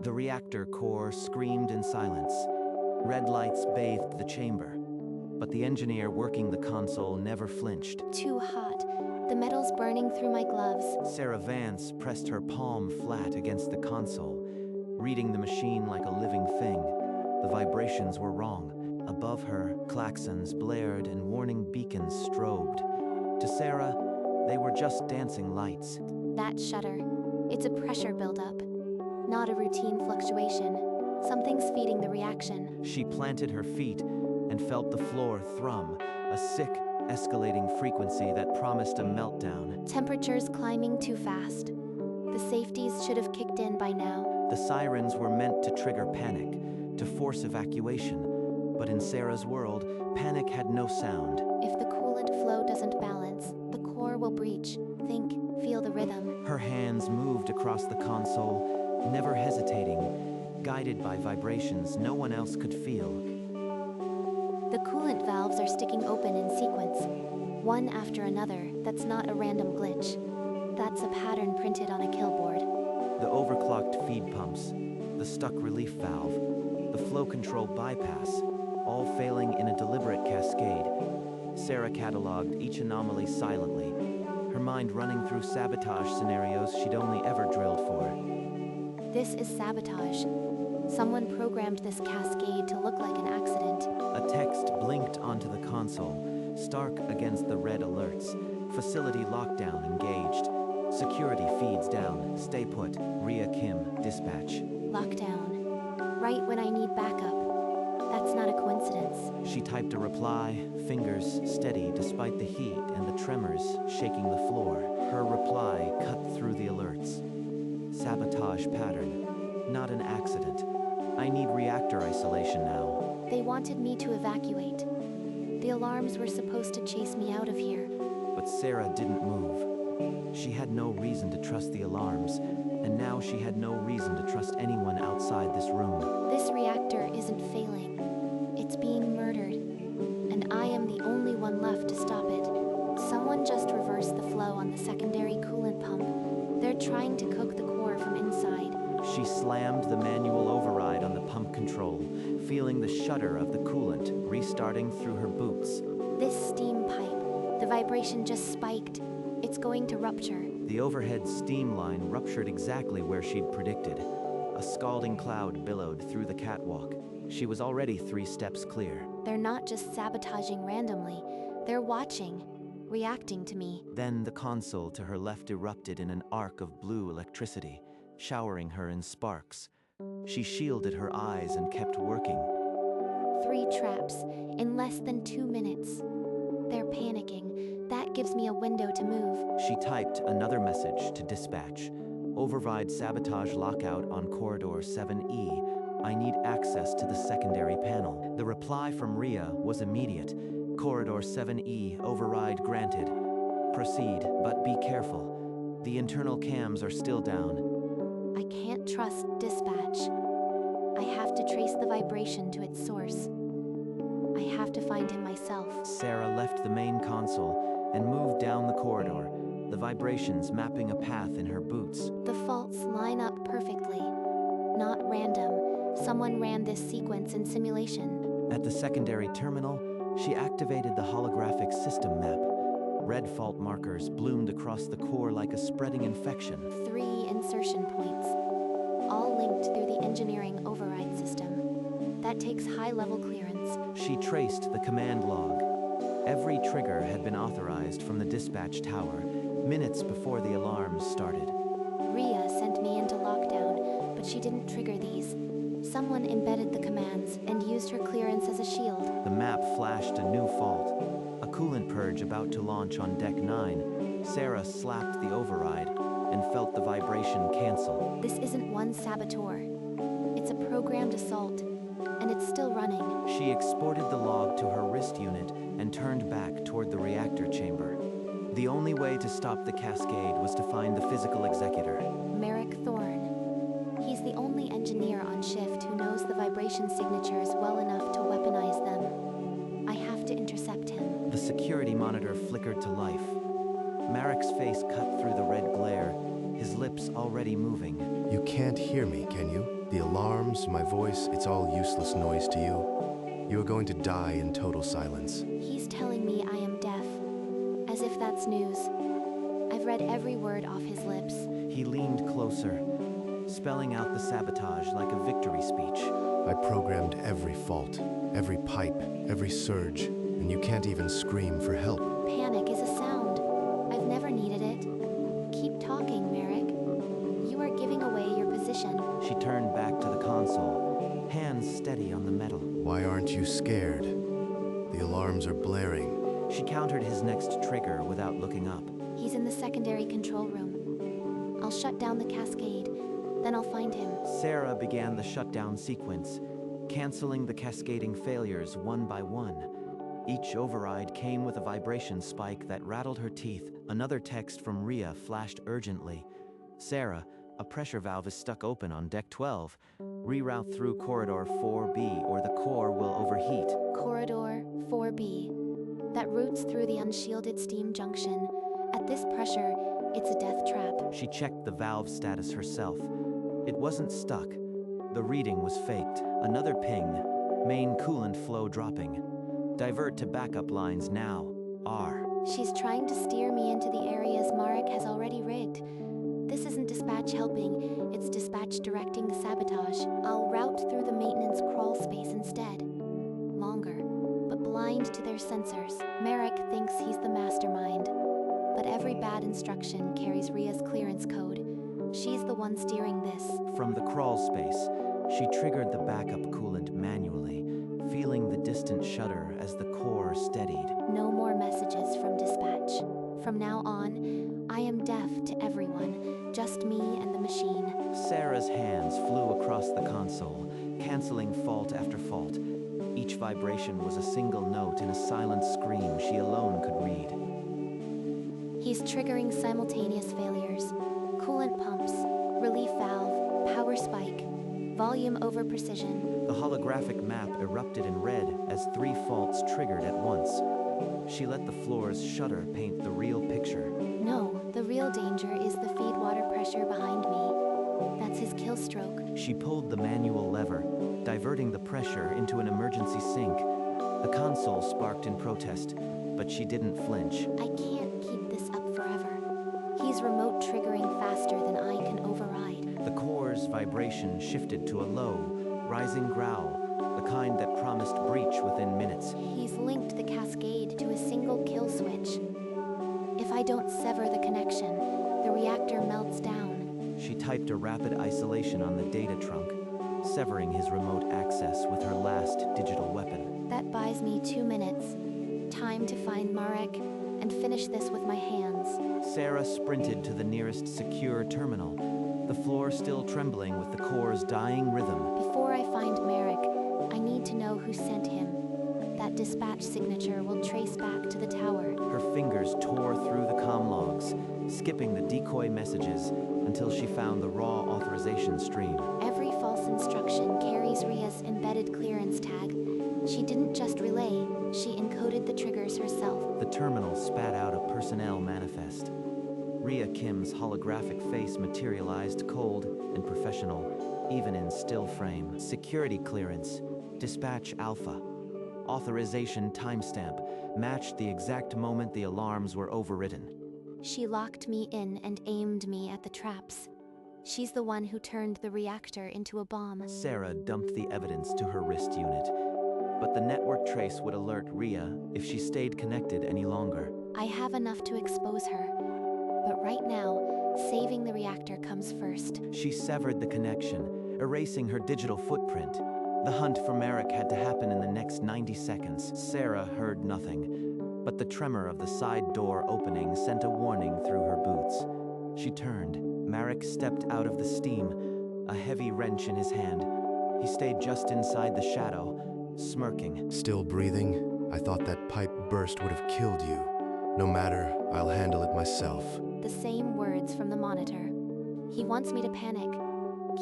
The reactor core screamed in silence. Red lights bathed the chamber, but the engineer working the console never flinched. Too hot. The metal's burning through my gloves. Sarah Vance pressed her palm flat against the console, reading the machine like a living thing. The vibrations were wrong. Above her, Klaxons blared and warning beacons strobed. To Sarah, they were just dancing lights. That shudder. It's a pressure buildup, not a routine fluctuation. Something's feeding the reaction. She planted her feet and felt the floor thrum, a sick, escalating frequency that promised a meltdown. Temperatures climbing too fast. The safeties should have kicked in by now. The sirens were meant to trigger panic, to force evacuation. But in Sarah's world, panic had no sound. If the coolant flow doesn't balance, the core will breach. Think, feel the rhythm. Her hands moved across the console, never hesitating, guided by vibrations no one else could feel. The coolant valves are sticking open in sequence, one after another. That's not a random glitch. That's a pattern printed on a kill board. The overclocked feed pumps, the stuck relief valve, the flow control bypass, all failing in a deliberate cascade. Sarah cataloged each anomaly silently, her mind running through sabotage scenarios she'd only ever drilled for. This is sabotage. Someone programmed this cascade to look like an accident. A text blinked onto the console, stark against the red alerts. Facility lockdown engaged. Security feeds down. Stay put. Ria Kim, dispatch. Lockdown. Right when I need backup. That's not a coincidence. She typed a reply, fingers steady despite the heat and the tremors shaking the floor. Her reply cut through the alerts. Sabotage pattern, not an accident. I need reactor isolation now. They wanted me to evacuate. The alarms were supposed to chase me out of here. But Sarah didn't move. She had no reason to trust the alarms, and now she had no reason to trust anyone outside this room. This reactor isn't failing. It's being murdered, and I am the only one left to stop it. Someone just reversed the flow on the secondary coolant pump. They're trying to cook the core from inside. She slammed the manual override on the pump control, feeling the shudder of the coolant restarting through her boots. This steam pipe, the vibration just spiked. It's going to rupture. The overhead steam line ruptured exactly where she'd predicted. A scalding cloud billowed through the catwalk. She was already 3 steps clear. They're not just sabotaging randomly. They're watching, reacting to me. Then the console to her left erupted in an arc of blue electricity, showering her in sparks. She shielded her eyes and kept working. 3 traps in less than 2 minutes. They're panicking. That gives me a window to move. She typed another message to dispatch. Override sabotage lockout on corridor 7E. I need access to the secondary panel. The reply from Ria was immediate. Corridor 7E, override granted. Proceed, but be careful. The internal cams are still down. I can't trust dispatch. I have to trace the vibration to its source. I have to find him myself. Sarah left the main console and moved down the corridor, the vibrations mapping a path in her boots. The faults line up perfectly. Not random. Someone ran this sequence in simulation. At the secondary terminal, she activated the holographic system map. Red fault markers bloomed across the core like a spreading infection. 3 insertion points, all linked through the engineering override system. That takes high-level clearance. She traced the command log. Every trigger had been authorized from the dispatch tower, minutes before the alarms started. Ria sent me into lockdown, but she didn't trigger these. Someone embedded the commands and used her clearance as a shield. The map flashed a new fault. A coolant purge about to launch on Deck 9. Sarah slapped the override and felt the vibration cancel. This isn't one saboteur. It's a programmed assault, and it's still running. She exported the log to her wrist unit and turned back toward the reactor chamber. The only way to stop the cascade was to find the physical executor. Merrick Thorne. He's the only engineer on shift who knows the vibration signatures well enough to weaponize them. I have to intercept him. The security monitor flickered to life. Merrick's face cut through the red glare, his lips already moving. You can't hear me, can you? The alarms, my voice, it's all useless noise to you. You are going to die in total silence. He's telling me I am deaf, as if that's news. I've read every word off his lips. He leaned closer, spelling out the sabotage like a victory speech. I programmed every fault, every pipe, every surge, and you can't even scream for help. Panic is a sound. I've never needed it. Keep talking, Merrick. You are giving away your position. She turned back to the console, hands steady on the metal. Why aren't you scared? The alarms are blaring. She countered his next trigger without looking up. He's in the secondary control room. I'll shut down the cascade, then I'll find him. Sarah began the shutdown sequence, canceling the cascading failures one by one. Each override came with a vibration spike that rattled her teeth. Another text from Rhea flashed urgently. Sarah, a pressure valve is stuck open on deck 12. Reroute through corridor 4B or the core will overheat. Corridor 4B. That routes through the unshielded steam junction. At this pressure, it's a death trap. She checked the valve status herself. It wasn't stuck. The reading was faked. Another ping. Main coolant flow dropping. Divert to backup lines now. R. She's trying to steer me into the areas Marek has already rigged. This isn't dispatch helping, it's dispatch directing the sabotage. I'll route through the maintenance crawl space instead. Longer, but blind to their sensors. Marek thinks he's the mastermind. But every bad instruction carries Rhea's clearance code. She's the one steering this. From the crawl space, she triggered the backup coolant manually, feeling the distant shudder as the core steadied. No more messages from dispatch. From now on, I am deaf to everyone, just me and the machine. Sarah's hands flew across the console, canceling fault after fault. Each vibration was a single note in a silent scream she alone could read. He's triggering simultaneous failures. Coolant pumps, relief valve, power spike, volume over precision. The holographic map erupted in red as 3 faults triggered at once. She let the floor's shudder paint the real picture. No, the real danger is the feed water pressure behind me. That's his kill stroke. She pulled the manual lever, diverting the pressure into an emergency sink. The console sparked in protest, but she didn't flinch. I can't keep this up forever. He's remote triggering faster than I can override. The core's vibration shifted to a low, rising growl, the kind that promised breach within minutes. He's linked the cascade to a single kill switch. If I don't sever the connection, the reactor melts down. She typed a rapid isolation on the data trunk, severing his remote access with her last digital weapon. That buys me 2 minutes. Time to find Marek and finish this with my hands. Sarah sprinted to the nearest secure terminal, the floor still trembling with the core's dying rhythm. Before I find Marek, I need to know who sent him. That dispatch signature will trace back to the tower. Her fingers tore through the comm logs, skipping the decoy messages until she found the raw authorization stream. Every false instruction carries Rhea's embedded clearance tag. She didn't just relay, she encoded the triggers herself. The terminal spat out a personnel manifest. Rhea Kim's holographic face materialized cold and professional, even in still frame. Security clearance, dispatch alpha. Authorization timestamp matched the exact moment the alarms were overridden. She locked me in and aimed me at the traps. She's the one who turned the reactor into a bomb. Sarah dumped the evidence to her wrist unit, but the network trace would alert Rhea if she stayed connected any longer. I have enough to expose her, but right now, saving the reactor comes first. She severed the connection, erasing her digital footprint. The hunt for Marek had to happen in the next 90 seconds. Sarah heard nothing, but the tremor of the side door opening sent a warning through her boots. She turned. Marek stepped out of the steam, a heavy wrench in his hand. He stayed just inside the shadow, smirking. Still breathing? I thought that pipe burst would have killed you. No matter, I'll handle it myself. The same words from the monitor. He wants me to panic.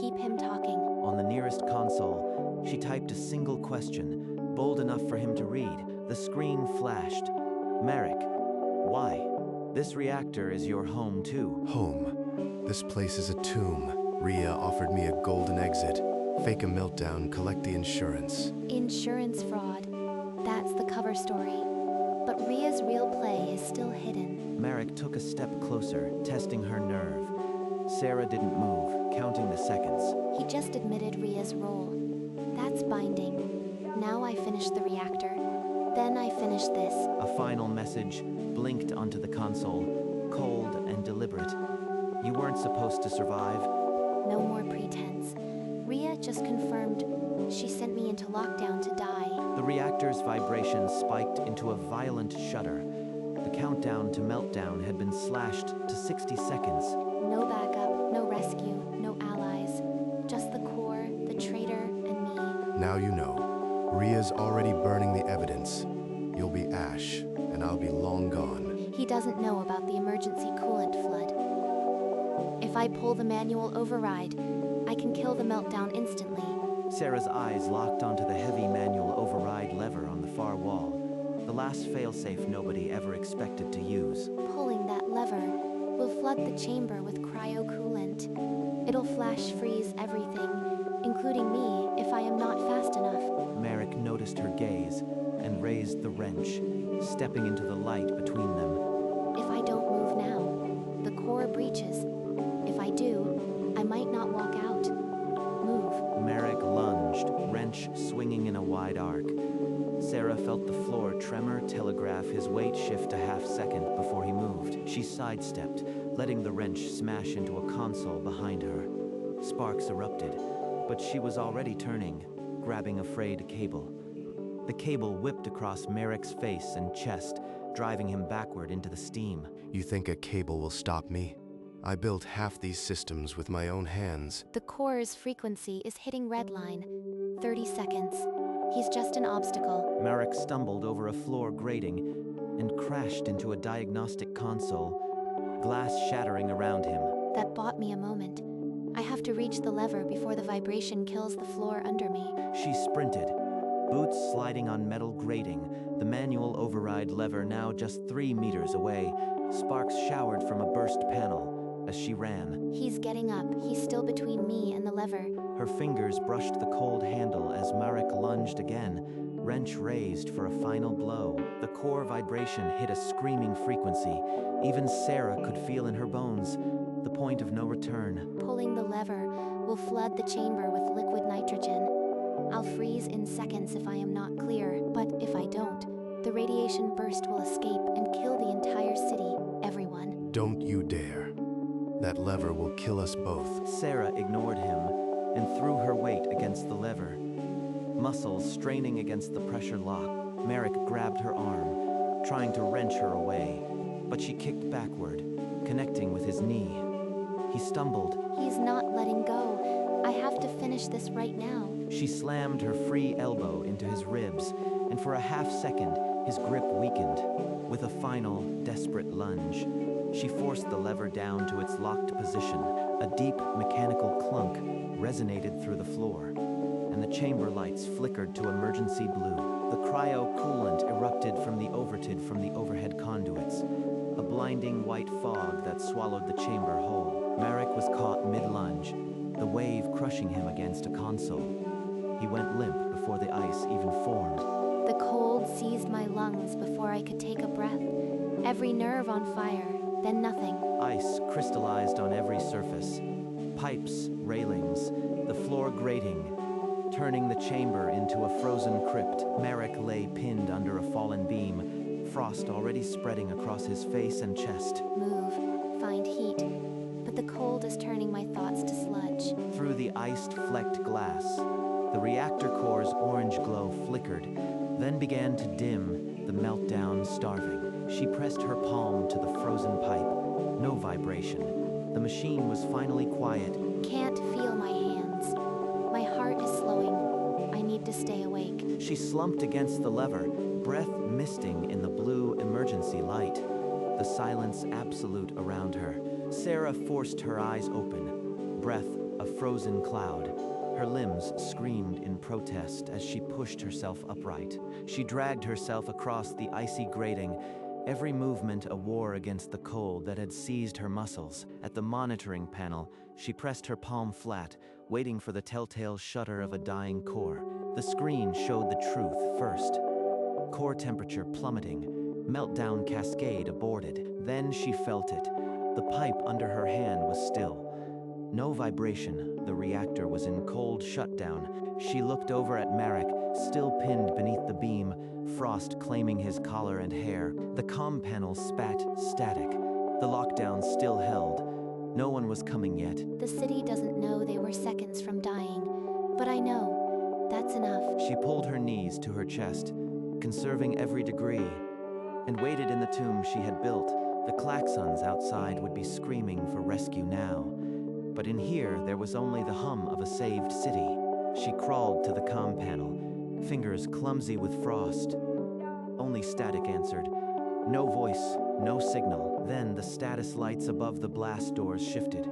Keep him talking. On the nearest console, she typed a single question, bold enough for him to read. The screen flashed. Marek, why? This reactor is your home too. Home. This place is a tomb. Rhea offered me a golden exit. fake a meltdown, collect the insurance. Insurance fraud. That's the cover story. But Ria's real play is still hidden. Marek took a step closer, testing her nerve. Sarah didn't move, counting the seconds. He just admitted Ria's role. That's binding. Now I finish the reactor. Then I finish this. A final message blinked onto the console, cold and deliberate. You weren't supposed to survive. No more pretense. Ria just confirmed she sent me into lockdown to die. The reactor's vibrations spiked into a violent shudder. The countdown to meltdown had been slashed to 60 seconds. No backup, no rescue, no allies. Just the core, the traitor, and me. Now you know. Ria's already burning the evidence. You'll be ash, and I'll be long gone. He doesn't know about the emergency coolant flood. If I pull the manual override, I can kill the meltdown instantly. Sarah's eyes locked onto the heavy manual override lever on the far wall, the last failsafe nobody ever expected to use. Pulling that lever will flood the chamber with cryo-coolant. It'll flash freeze everything, including me, if I am not fast enough. Marek noticed her gaze and raised the wrench, stepping into the light between them. If I don't move now, the core breaches. If I do, I might not walk out. Move. Marek lunged, wrench swinging in a wide arc. Sarah felt the floor tremor telegraph his weight shift a half-second before he moved. She sidestepped, letting the wrench smash into a console behind her. Sparks erupted, but she was already turning, grabbing a frayed cable. The cable whipped across Marek's face and chest, driving him backward into the steam. You think a cable will stop me? I built half these systems with my own hands. The core's frequency is hitting red line. 30 seconds. He's just an obstacle. Marek stumbled over a floor grating and crashed into a diagnostic console, glass shattering around him. That bought me a moment. I have to reach the lever before the vibration kills the floor under me. She sprinted, boots sliding on metal grating, the manual override lever now just 3 meters away. Sparks showered from a burst panel as she ran. He's getting up. He's still between me and the lever. Her fingers brushed the cold handle as Marek lunged again, wrench raised for a final blow. The core vibration hit a screaming frequency. Even Sarah could feel in her bones the point of no return. Pulling the lever will flood the chamber with liquid nitrogen. I'll freeze in seconds if I am not clear, but if I don't, the radiation burst will escape and kill the entire city, everyone. Don't you dare. That lever will kill us both. Sarah ignored him and threw her weight against the lever. Muscles straining against the pressure lock, Marek grabbed her arm, trying to wrench her away, but she kicked backward, connecting with his knee. He stumbled. He's not letting go. I have to finish this right now. She slammed her free elbow into his ribs, and for a half-second, his grip weakened. With a final, desperate lunge, she forced the lever down to its locked position. A deep, mechanical clunk resonated through the floor, and the chamber lights flickered to emergency blue. The cryo-coolant erupted from the overhead conduits, a blinding white fog that swallowed the chamber whole. Marek was caught mid-lunge, the wave crushing him against a console. He went limp before the ice even formed. The cold seized my lungs before I could take a breath. Every nerve on fire, then nothing. Ice crystallized on every surface. Pipes, railings, the floor grating, turning the chamber into a frozen crypt. Marek lay pinned under a fallen beam, frost already spreading across his face and chest. Move, find heat, but the cold is turning my thoughts to sludge. Through the iced-flecked glass, the reactor core's orange glow flickered, then began to dim, the meltdown starving. She pressed her palm to the frozen pipe. No vibration. The machine was finally quiet. Can't feel my hands. My heart is slowing. I need to stay awake. She slumped against the lever, breath misting in the blue emergency light. The silence absolute around her. Sarah forced her eyes open, breath a frozen cloud. Her limbs screamed in protest as she pushed herself upright. She dragged herself across the icy grating, every movement a war against the cold that had seized her muscles. At the monitoring panel, she pressed her palm flat, waiting for the telltale shudder of a dying core. The screen showed the truth first. Core temperature plummeting, meltdown cascade aborted. Then she felt it. The pipe under her hand was still. No vibration. The reactor was in cold shutdown. She looked over at Marek, still pinned beneath the beam, frost claiming his collar and hair. The comm panel spat static. The lockdown still held. No one was coming yet. The city doesn't know they were seconds from dying, but I know. That's enough. She pulled her knees to her chest, conserving every degree, and waited in the tomb she had built. The Klaxons outside would be screaming for rescue now. But in here, there was only the hum of a saved city. She crawled to the comm panel, fingers clumsy with frost. Only static answered. No voice, no signal. Then the status lights above the blast doors shifted.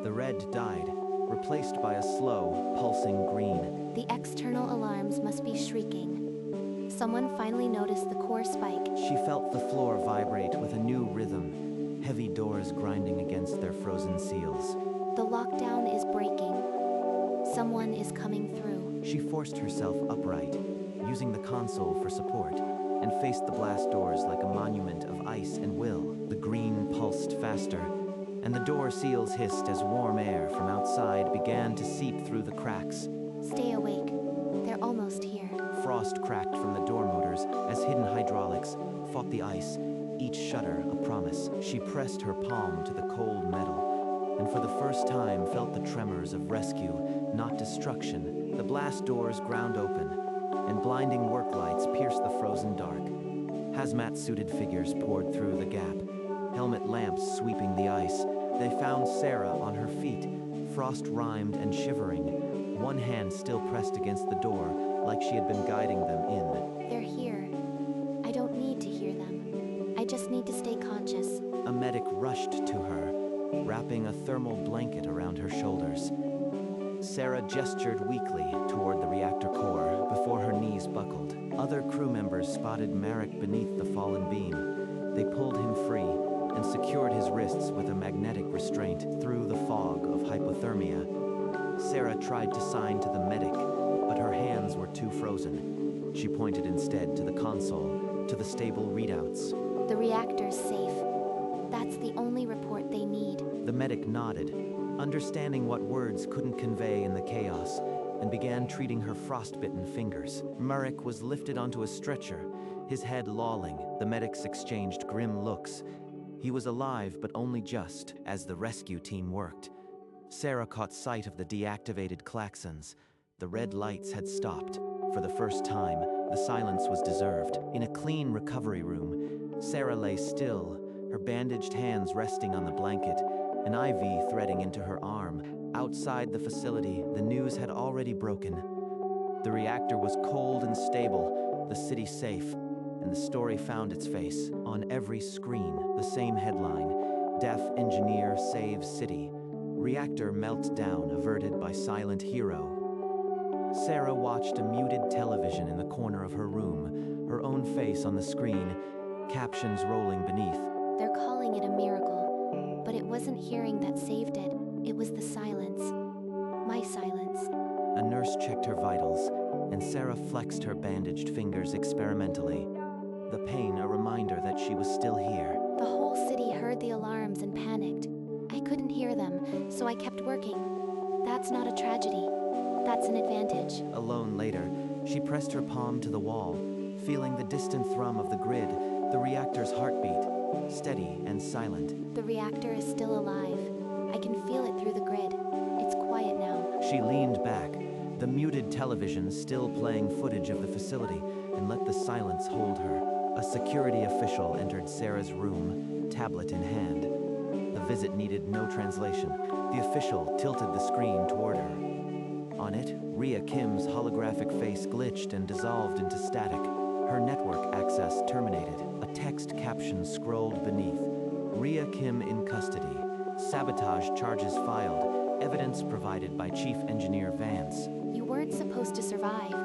The red died, replaced by a slow, pulsing green. The external alarms must be shrieking. Someone finally noticed the core spike. She felt the floor vibrate with a new rhythm, heavy doors grinding against their frozen seals. The lockdown is breaking. Someone is coming through. She forced herself upright, using the console for support, and faced the blast doors like a monument of ice and will. The green pulsed faster, and the door seals hissed as warm air from outside began to seep through the cracks. Stay awake. They're almost here. Frost cracked from the door motors as hidden hydraulics fought the ice, each shudder a promise. She pressed her palm to the cold metal, and for the first time felt the tremors of rescue, not destruction. The blast doors ground open, and blinding work lights pierced the frozen dark. Hazmat-suited figures poured through the gap, helmet lamps sweeping the ice. They found Sarah on her feet, frost-rimed and shivering, one hand still pressed against the door, like she had been guiding them in. They're here. I don't need to hear them. I just need to stay conscious. A medic rushed to her, wrapping a thermal blanket around her shoulders. Sarah gestured weakly toward the reactor core before her knees buckled. Other crew members spotted Marek beneath the fallen beam. They pulled him free and secured his wrists with a magnetic restraint through the fog of hypothermia. Sarah tried to sign to the medic, but her hands were too frozen. She pointed instead to the console, to the stable readouts. The reactor's safe. That's the only report they need. The medic nodded, understanding what words couldn't convey in the chaos, and began treating her frostbitten fingers. Marek was lifted onto a stretcher, his head lolling. The medics exchanged grim looks. He was alive, but only just, as the rescue team worked. Sarah caught sight of the deactivated Klaxons. The red lights had stopped. For the first time, the silence was deserved. In a clean recovery room, Sarah lay still, her bandaged hands resting on the blanket, an IV threading into her arm. Outside the facility, the news had already broken. The reactor was cold and stable, the city safe, and the story found its face. On every screen, the same headline: Deaf Engineer Saves City. Reactor melts down averted by silent hero. Sarah watched a muted television in the corner of her room, her own face on the screen, captions rolling beneath. They're calling it a miracle, but it wasn't hearing that saved it. It was the silence. My silence. A nurse checked her vitals, and Sarah flexed her bandaged fingers experimentally. The pain a reminder that she was still here. The whole city heard the alarms and panicked. I couldn't hear them, so I kept working. That's not a tragedy. That's an advantage. Alone later, she pressed her palm to the wall, feeling the distant thrum of the grid, the reactor's heartbeat, steady and silent. The reactor is still alive. I can feel it through the grid. It's quiet now. She leaned back, the muted television still playing footage of the facility, and let the silence hold her. A security official entered Sarah's room, tablet in hand. The visit needed no translation. The official tilted the screen toward her. On it, Rhea Kim's holographic face glitched and dissolved into static. Her network access terminated. A text caption scrolled beneath. Rhea Kim in custody. Sabotage charges filed. Evidence provided by Chief Engineer Vance. You weren't supposed to survive.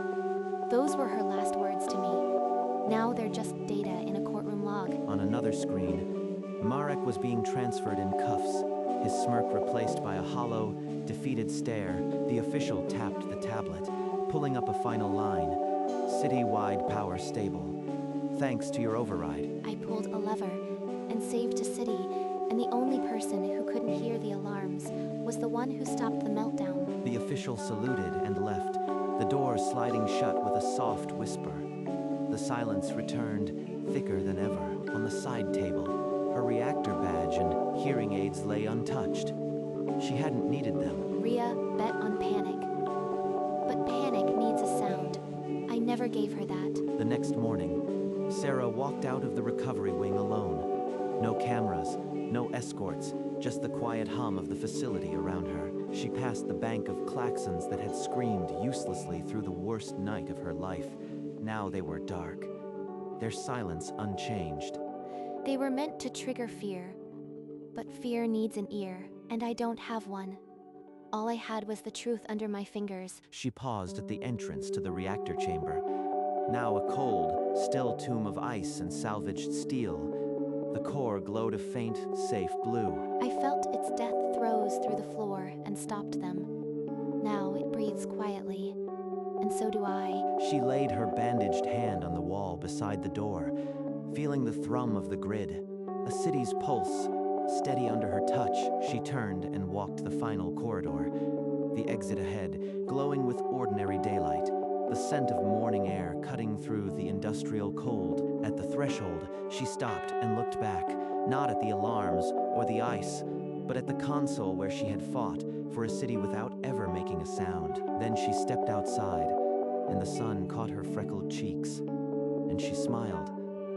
Those were her last words to me. Now they're just data in a courtroom log. On another screen, Marek was being transferred in cuffs, his smirk replaced by a hollow, defeated stare, the official tapped the tablet, pulling up a final line. City-wide power stable. Thanks to your override. I pulled a lever and saved a city, and the only person who couldn't hear the alarms was the one who stopped the meltdown. The official saluted and left, the door sliding shut with a soft whisper. The silence returned, thicker than ever. On the side table, her reactor badge and hearing aids lay untouched. She hadn't needed them. Rhea bet on panic. But panic needs a sound. I never gave her that. The next morning, Sarah walked out of the recovery wing alone. No cameras, no escorts, just the quiet hum of the facility around her. She passed the bank of Klaxons that had screamed uselessly through the worst night of her life. Now they were dark, their silence unchanged. They were meant to trigger fear. But fear needs an ear, and I don't have one. All I had was the truth under my fingers. She paused at the entrance to the reactor chamber. Now a cold, still tomb of ice and salvaged steel. The core glowed a faint, safe blue. I felt its death throes through the floor and stopped them. Now it breathes quietly, and so do I. She laid her bandaged hand on the wall beside the door, feeling the thrum of the grid, a city's pulse, steady under her touch. She turned and walked the final corridor, the exit ahead, glowing with ordinary daylight, the scent of morning air cutting through the industrial cold. At the threshold, she stopped and looked back, not at the alarms or the ice, but at the console where she had fought for a city without ever making a sound. Then she stepped outside, and the sun caught her freckled cheeks, and she smiled,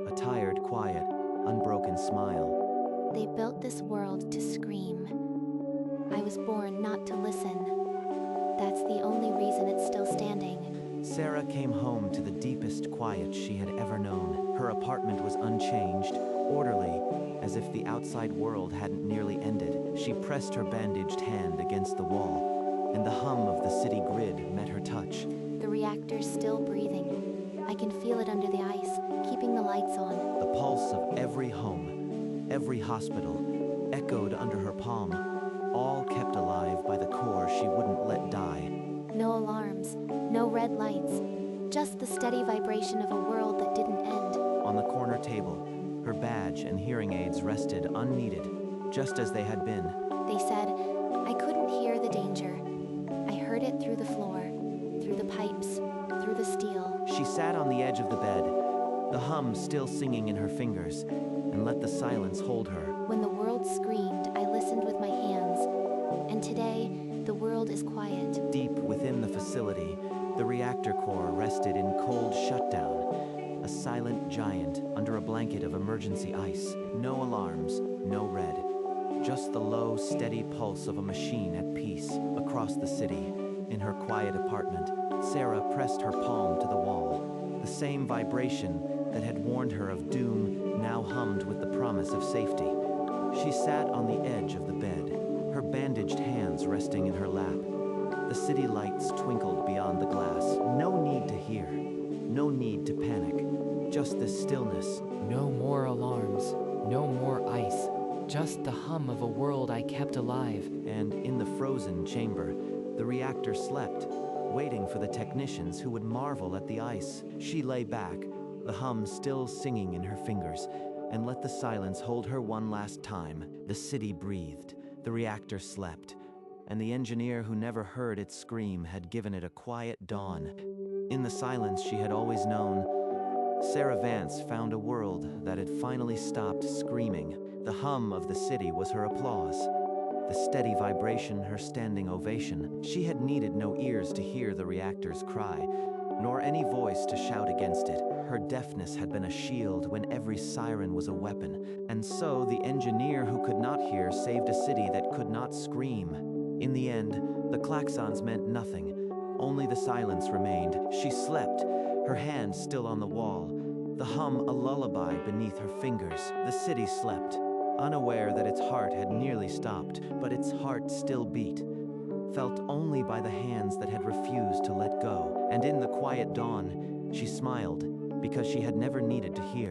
a tired, quiet, unbroken smile. They built this world to scream. I was born not to listen. That's the only reason it's still standing. Sarah came home to the deepest quiet she had ever known. Her apartment was unchanged, orderly, as if the outside world hadn't nearly ended. She pressed her bandaged hand against the wall, and the hum of the city grid met her touch. The reactor's still breathing. I can feel it under the ice, keeping the lights on. The pulse of every home, every hospital, echoed under her palm, all kept alive by the core she wouldn't let die. No alarms, no red lights, just the steady vibration of a world that didn't end. On the corner table, her badge and hearing aids rested unneeded, just as they had been. They said I couldn't hear the danger. I heard it through the floor, through the pipes, through the steel. She sat on the edge of the bed, the hum still singing in her fingers, and let the silence hold her. When the world screamed, I listened with my hands. And today, the world is quiet. Deep within the facility, the reactor core rested in cold shutdown, a silent giant under a blanket of emergency ice. No alarms, no red. Just the low, steady pulse of a machine at peace. Across the city, in her quiet apartment, Sarah pressed her palm to the wall. The same vibration that had warned her of doom now hummed with the promise of safety. She sat on the edge of the bed, her bandaged hands resting in her lap. The city lights twinkled beyond the glass. No need to hear, no need to panic, just this stillness. No more alarms, no more ice, just the hum of a world I kept alive. And in the frozen chamber, the reactor slept, waiting for the technicians who would marvel at the ice. She lay back, the hum still singing in her fingers, and let the silence hold her one last time. The city breathed, the reactor slept, and the engineer who never heard it scream had given it a quiet dawn. In the silence she had always known, Sarah Vance found a world that had finally stopped screaming. The hum of the city was her applause, the steady vibration her standing ovation. She had needed no ears to hear the reactor's cry, nor any voice to shout against it. Her deafness had been a shield when every siren was a weapon, and so the engineer who could not hear saved a city that could not scream. In the end, the Klaxons meant nothing. Only the silence remained. She slept, her hand still on the wall, the hum a lullaby beneath her fingers. The city slept, unaware that its heart had nearly stopped, but its heart still beat, felt only by the hands that had refused to let go. And in the quiet dawn, she smiled, because she had never needed to hear.